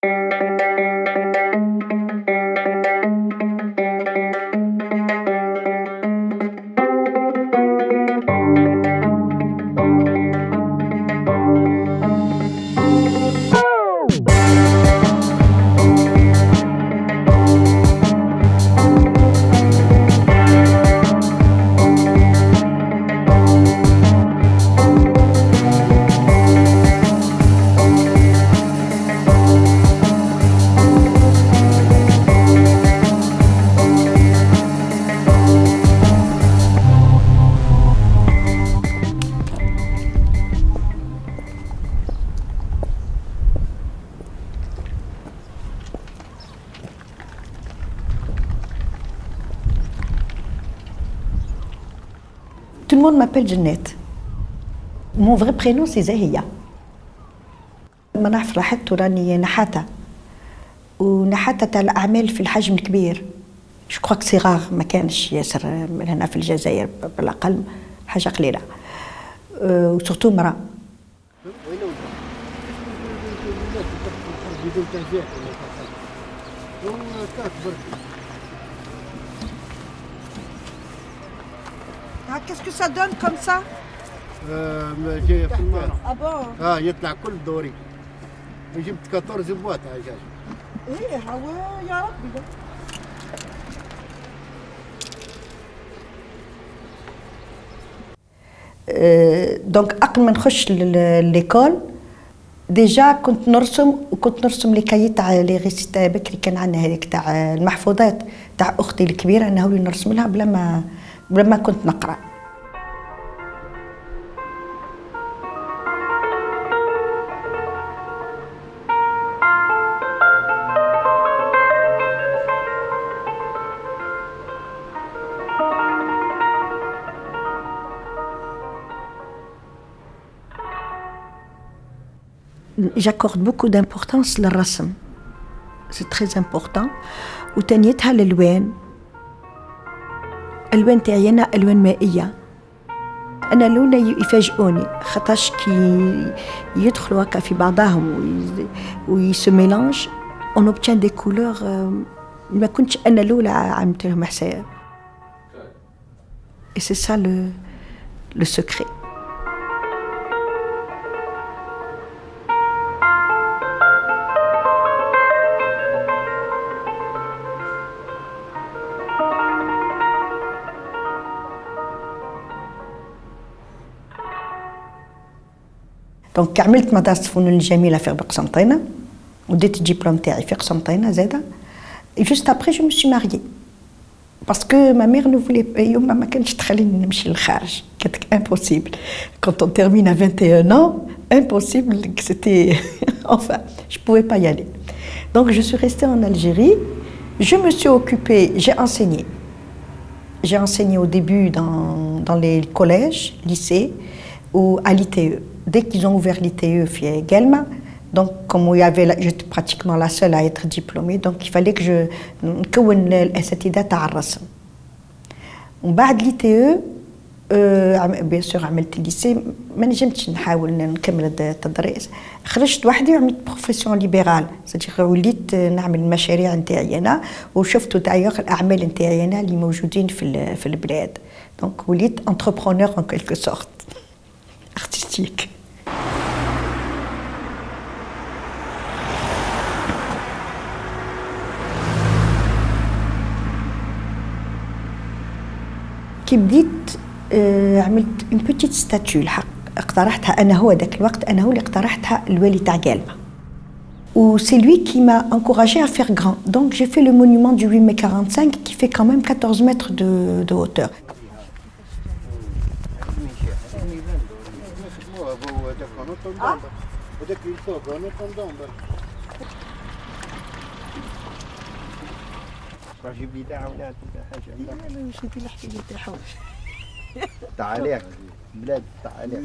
Tout le monde m'appelle Jeannette. Mon vrai prénom c'est Zahia. ما نعرف لاحظت راني نحاتة ونحاتة تاع الأعمال في الحجم الكبير. جو كخوا صغار ما كانش ياسر هنا في الجزائر بالأقل حاجة قليلة وسورتو مرأة. Qu'est-ce que ça donne comme ça? جايه في الماء. Ah bon? يطلع كل دوري. جبت 14 بواط عجاج. ايه هو يا ربي. دونك قبل ما نخش ليكول ديجا كنت نرسم لي كايي تاع لي ريسيتا بكري كان عندنا هذيك تاع المحفوظات تاع اختي الكبيره انه اللي نرسم لها بلا ما كنت نقرا. J'accorde beaucoup d'importance للرسم. C'est très important. وتانيتها الألوان. ألوان تاعي أنا ألوان مائية. أنا لون يفاجئوني خاطرش كي يدخلوا هكا في بعضهم ويسو ميلانج on obtient des couleurs ما كنتش أنا الأولى عملت لهم حساب. Et c'est ça le secret. دونك عملت مدرسة الفنون الجميلة في قسنطينة وديت الدبلوم تاعي في قسنطينة زاده. جوست ابري جو مي سو ماريي باسكو ما ميغ نو فولي يوم ما كانتش تخليني نمشي للخارج كانت امبوسيبل كونت اون تيرمين ا 21 ans impossible c'était enfin je pouvais pas y aller donc je suis restée en Algérie. Je me suis occupée, j'ai enseigné au début dans les collèges, lycées ou à l'ITE. Dès qu'ils ont ouvert l'ITE في Guelma, donc comme il y avait j'étais pratiquement la seule à être diplômée, donc il fallait que je نكون الأساتذة تاع الرسم. ومن بعد l'ITE بيان سور عملت الليسي ما نجمتش نحاول نكمل التدريس. خرجت وحدي وعملت بروفيسيون ليبرال سيتيغ وليت نعمل المشاريع نتاعي انا وشفت دايوغ الاعمال نتاعي انا اللي موجودين في البلاد. دونك وليت انتربرونور ان كيلكو سورت ارتستيك. كي بديت عملت اون بوتيت ستاتيو الحق اقترحتها انا هو ذاك الوقت انا هو اللي اقترحتها الوالي تاع قلمه و سي lui qui m'a encouragé à faire grand. Donc j'ai fait le monument du 8 mai 45 qui fait quand même 14 mètres de hauteur. تعاليك بلاد تعاليك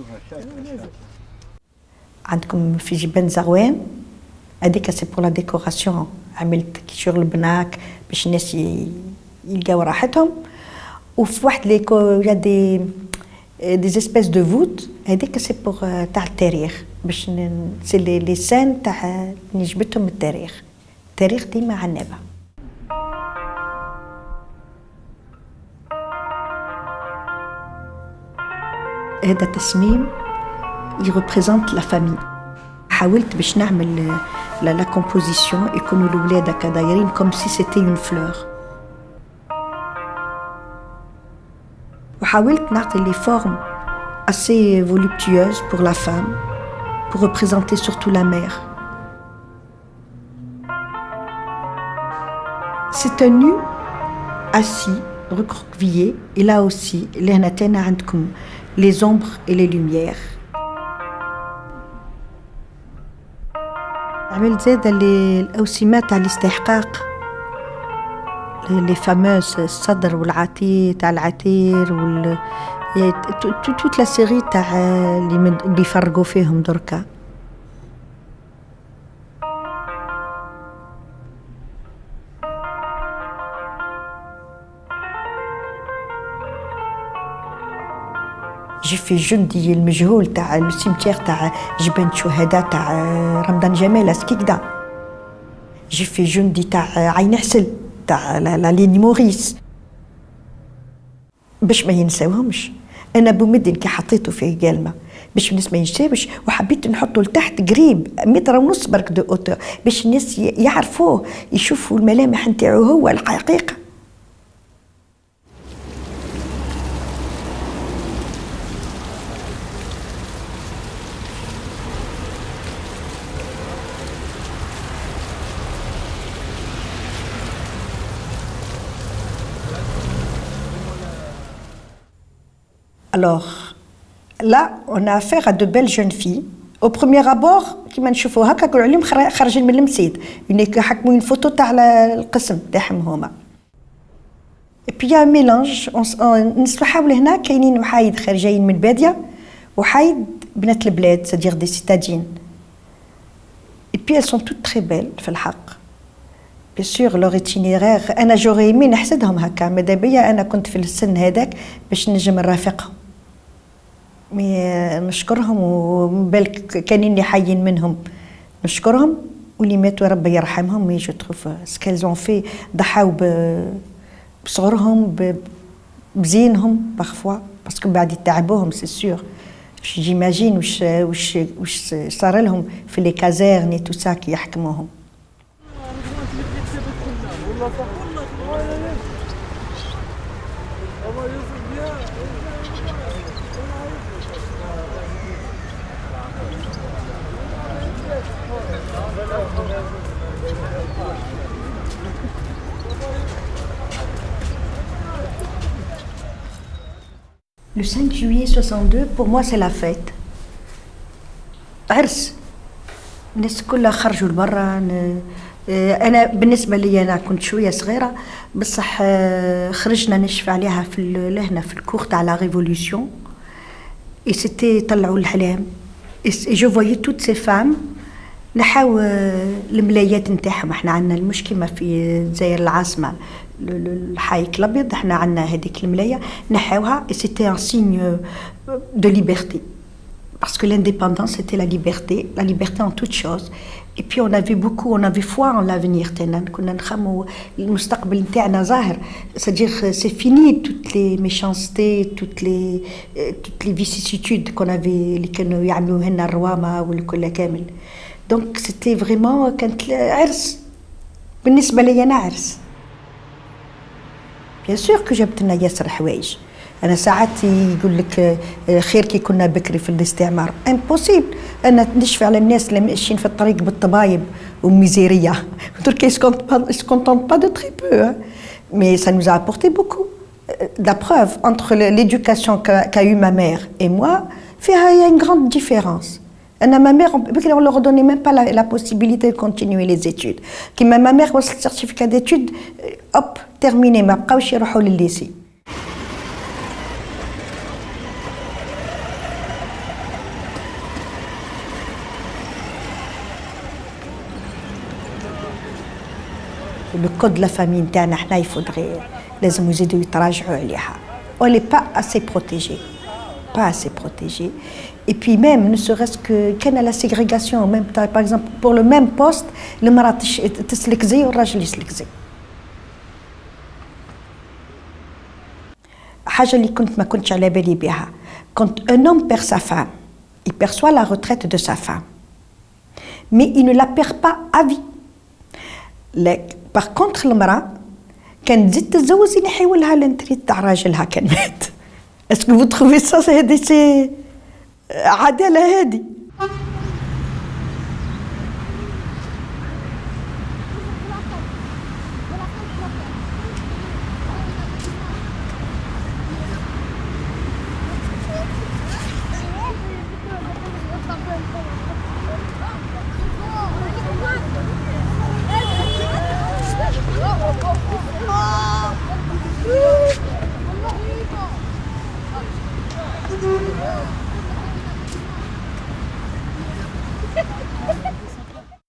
عندكم في جبان زغوان هذيك سي بور لا ديكوراسيون عملت كيشور البناك باش الناس يلقاو راحتهم. وفي واحد ليكو يا دي اسبيس دو فوت هذيك سي بور تاع التاريخ باش سي لي سان تاع نجبتهم من التاريخ ديما عنابه. هذا تصميم يريبريزونت لا فامي. حاولت باش نعمل لا كومبوزيسيون يكونوا الولاد هكا دايرين كوم سي سيتي اون فلور، وحاولت نعطي لي فورم assez voluptueuses pour la femme, pour représenter surtout la mère. C'est un nu assis, recroquevillé, et là aussi, les ombres et les lumières. عملت زاد الأوسمات على الاستحقاق، les fameuses الصدر والعتير تاع العتير toute la série تاع اللي بيفرقوا فيهم دركا. جي في جندي المجهول تاع السيمتير تاع جبن شهداء تاع رمضان جمال اسكيكدا. جي في جندي تاع عين حسل تاع لا ليني موريس باش ما ينساوهمش. انا بومدن كي حطيته فيه قالمه باش الناس ما ينساوش، وحبيت نحطه لتحت قريب 1.5 متر برك دو اوتور باش الناس يعرفوه يشوفوا الملامح نتاعو هو الحقيقه. Alors, là, on a affaire à de belles jeunes filles. Au premier abord, كيما نشوفوا هكا كل عليهم خارجين من المسجد، يحكموا une photo تاع القسم تاعهم هما. Et puis il y a un mélange. نحاول هنا كاينين وحايد خارجين من بادية وحايد بنات البلاد، c'est-à-dire des citadines. Et puis elles sont toutes très belles في الحق. Bien sûr leur itinéraire أنا j'aurais aimé نحسدهم هكا، ماذا بيا أنا كنت في السن هذاك باش نجم نرافقهم. نشكرهم وبالك كانين اللي حيين منهم نشكرهم، واللي ماتوا ربي يرحمهم. مي جو تروف سكيلز اون في ضحاو بصغرهم بزينهم بارفوا باسكو بعد يتعبوهم سي سور. جيماجين وش صار لهم في لي كازيرن تو سا كي يحكموهم. Le 5 juillet 62, pour moi, c'est la fête. عرس. الناس كلها خرجوا لبرا. أنا بالنسبة لي أنا كنت شوية صغيرة بصح خرجنا نشفى عليها في لهنا في الكور تاع لا ريفوليوشن. Et c'était طلعوا الحلام. Et je voyais toutes ces femmes نحاو الملايات نتاعهم. احنا عندنا المشكل ما في الجزائر العاصمة الحايك الابيض، احنا عندنا هذيك الملايه نحاوها. et c'était un signe de liberté parce que l'indépendance c'était la liberté en toute chose. et puis on avait foi en l'avenir تاعنا، كنا نخمو المستقبل نتاعنا ظاهر. c'est-à-dire c'est fini toutes les méchancetés toutes les vicissitudes qu'on avait اللي كانوا يعملوا هنا الروامه والكل كامل. donc c'était vraiment كانت عرس بالنسبه لي انا عرس. Bien sûr que جبت لنا ياسر حوايج. أنا ساعات يقول لك خير كي كنا بكري في الاستعمار. impossible أنا نشفع على الناس اللي ماشيين في الطريق بالطبايب وميزيرية. تركيا se contente pas de très peu, hein. Mais ça nous a apporté beaucoup. La preuve entre l'éducation qu'a eu ma mère et moi, il y a une grande différence. Ma mère, on ne leur donnait même pas la possibilité de continuer les études. Ma mère a le certificat d'études, hop, terminé, ma بقاوش يروحوا للليسي. Le code de la famille نتاعنا احنا يفضل لازم يزيدوا يتراجعوا عليها. On n'est pas assez protégés. Pas assez protégés. protéger. Et puis même, ne serait-ce que كان la ségrégation en même temps, par exemple pour le même poste المرأة تسلك زي والراجل يسلك زي. حاجة اللي ما كنتش على بالي بها. Quand un homme perd sa femme, il perçoit la retraite de sa femme, mais il ne la perd pas à vie. Par contre المرأة كان تزيد تتزوج ينحيوا لها الانتريت تاع راجلها كان مات. Est-ce que vous trouvez ça c'est عدالة هذه؟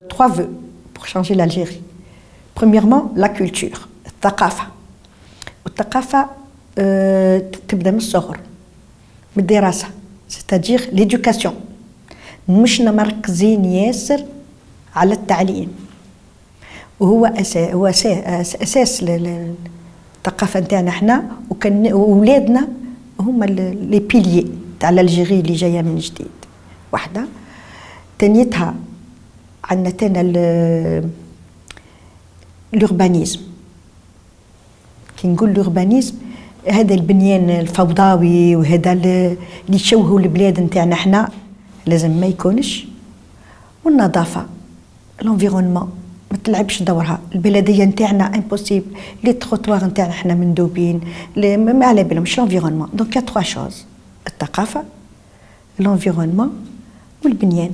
Trois vœux pour changer l'Algérie. Premièrement, la culture, الثقافة. والثقافة تبدأ من الصغر، من الدراسة، c'est-à-dire l'éducation. مش مركزين ياسر على التعليم. وهو أساس الثقافة نتاعنا احنا، وكان أولادنا هما لي بيليي تاع الألجيري اللي جاية من جديد. واحدة. تانيتها عندنا تانا الأوربانيزم. كي نقول الأوربانيزم هذا البنيان الفوضوي وهذا اللي يشوهوا البلاد نتاعنا احنا لازم ما يكونش. والنظافة الانفيرونمون ما تلعبش دورها. البلدية نتاعنا امبوسيبل، لي تروتوار نتاعنا احنا مندوبين، ما على بالهمش الانفيرونمون. دونك يا 3 شوز: الثقافة، الانفيرونمون والبنيان.